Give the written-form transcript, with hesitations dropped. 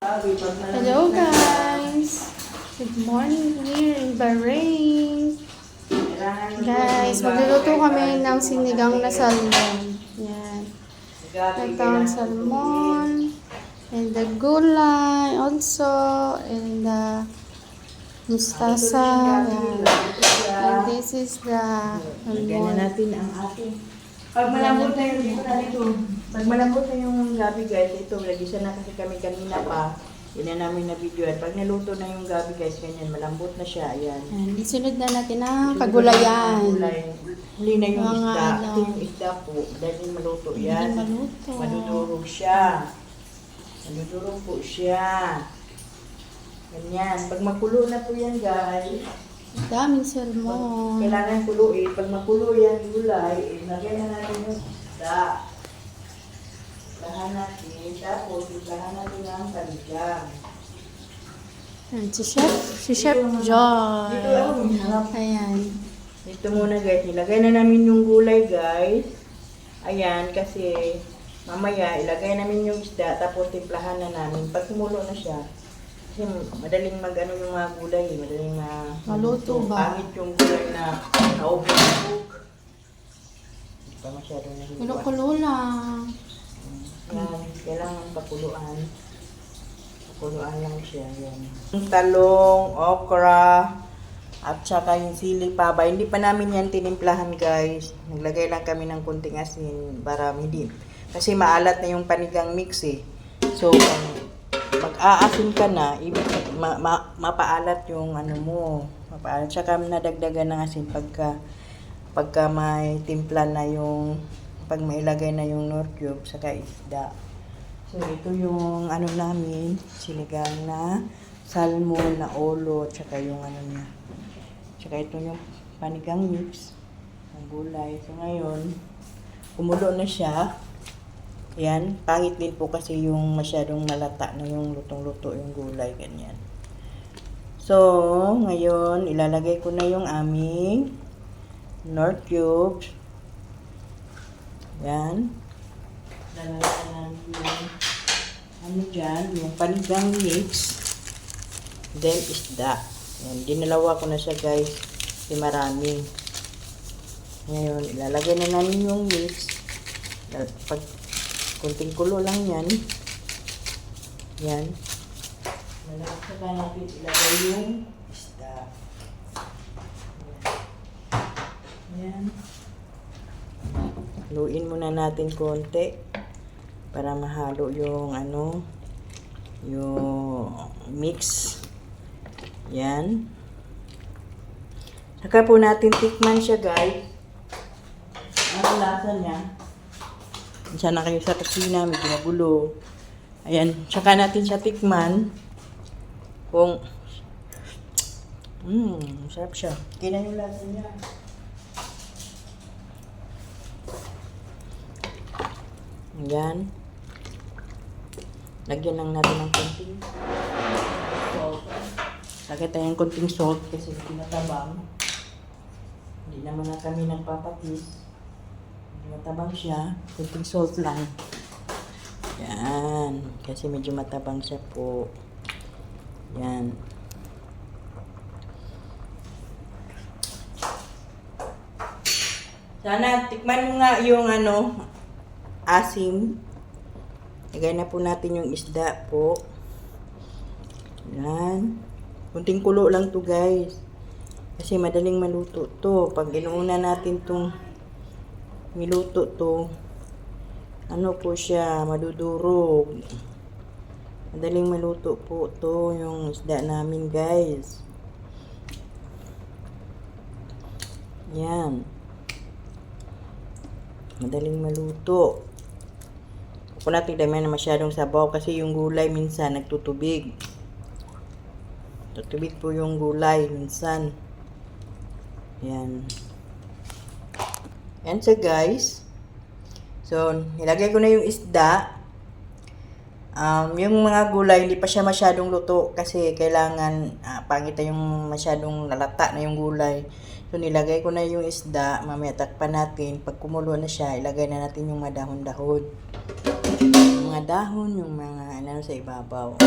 Hello guys! Good morning here in Bahrain. Guys, magluluto kami ng sinigang na salmon. Yan. Ito ang salmon. And the gulay also. And the mustasa. Yan. And this is the Lagyan salmon. na natin ang ating. Pag malambot na yung dito na dito. Pag malambot na yung gabi guys, ito, lagisa na kasi kami kanina pa. Yun na namin na video. At pag naluto na yung gabi guys, ganyan, malambot na siya. Ayan. Yan. Isunod na natin ang kagulayan. Huli na yung Mga isda. ano. Ito yung isda po. Dahil yung maluto yan. Hindi maluto. Madudurog siya. Madudurog po siya. Ganyan. Pag makulo na po yan guys, Daming salmon. kailangan kuluin. Pag makulo yan gulay, lagyan na natin yung isda. Lahan natin. Tapos, lahan natin ang panigang. Yan, si Chef John. Dito ako. Ayan. Ito muna guys. Ilagay na namin yung gulay guys. Ayan. Kasi mamaya ilagay namin yung isda. Tapos timplahan na namin. Pag kumulo na siya. Kasi madaling mag-ano yung mga gulay. Madaling Maluto ba? Pangit yung gulay na na-overcook. Hindi pa masyado nahiwa. Kulo-kulo lang. Yan, kailangan pakuluan. Pakuluan lang siya. Yan. Yung talong, okra, at saka yung sili paba. Hindi pa namin yan tinimplahan guys. Naglagay lang kami ng kunting asin para hindi. Kasi maalat na yung panigang mix eh. So, mag-aasin ka na, mapaalat yung ano mo. Mapaalat. Saka nadagdagan ng asin pagka may timpla na yung pag mailagay na yung nor cube saka isda. So ito yung ano namin, sinigang na salmon na olo, tsaka yung ano niya. Tsaka ito yung panigang mix ng gulay. So ngayon, kumulo na siya. Yan, pangit din po kasi yung masyadong malata na yung lutong-luto yung gulay, ganyan. So, ngayon, ilalagay ko na yung aming nor cubes. Yan. Lalagyan namin yung ano dyan, yung panigang mix. Then, isda. Yan, dinalawa ko na siya guys. Kasi marami. Ngayon, ilalagay na namin yung mix. Pag kunting kulo lang yan. Yan. Lalagyan natin ilagay yung isda. Yan. Haluin muna natin konti para mahalo yung ano, yung mix. Yan. Saka po natin tikman siya guys. Ano lasa niya? Sana kayo sa kusina, medyo magulo. Ayan, saka natin siya tikman. Kung sarap siya. Kina yung lasa niya. Ayan. Lagyan lang natin ng konting salt. Lagyan tayo ng konting salt kasi pinatabang. Hindi naman na kami nagpapatis. Matabang siya. Konting salt lang. Yan. Kasi medyo matabang siya po. Yan. Sana tikman mo nga yung ano, asim. Lagay na po natin yung isda po. Yan. Kunting kulo lang to guys. Kasi madaling maluto to. Pag inuuna natin tong miluto to, ano po siya, madudurog. Madaling maluto po to yung isda namin guys. Yan. Madaling maluto. Kung natin dami na masyadong sabaw kasi yung gulay minsan nagtutubig. Tutubig po yung gulay minsan. Yan. Yan siya guys. So, nilagay ko na yung isda. Yung mga gulay, hindi pa siya masyadong luto kasi kailangan pangit na yung masyadong nalata na yung gulay. So, nilagay ko na yung isda. Mamaya takpan natin. Pag kumulo na siya, ilagay na natin yung mga dahon-dahon. Mga mga dahon, yung mga ano sa ibabaw.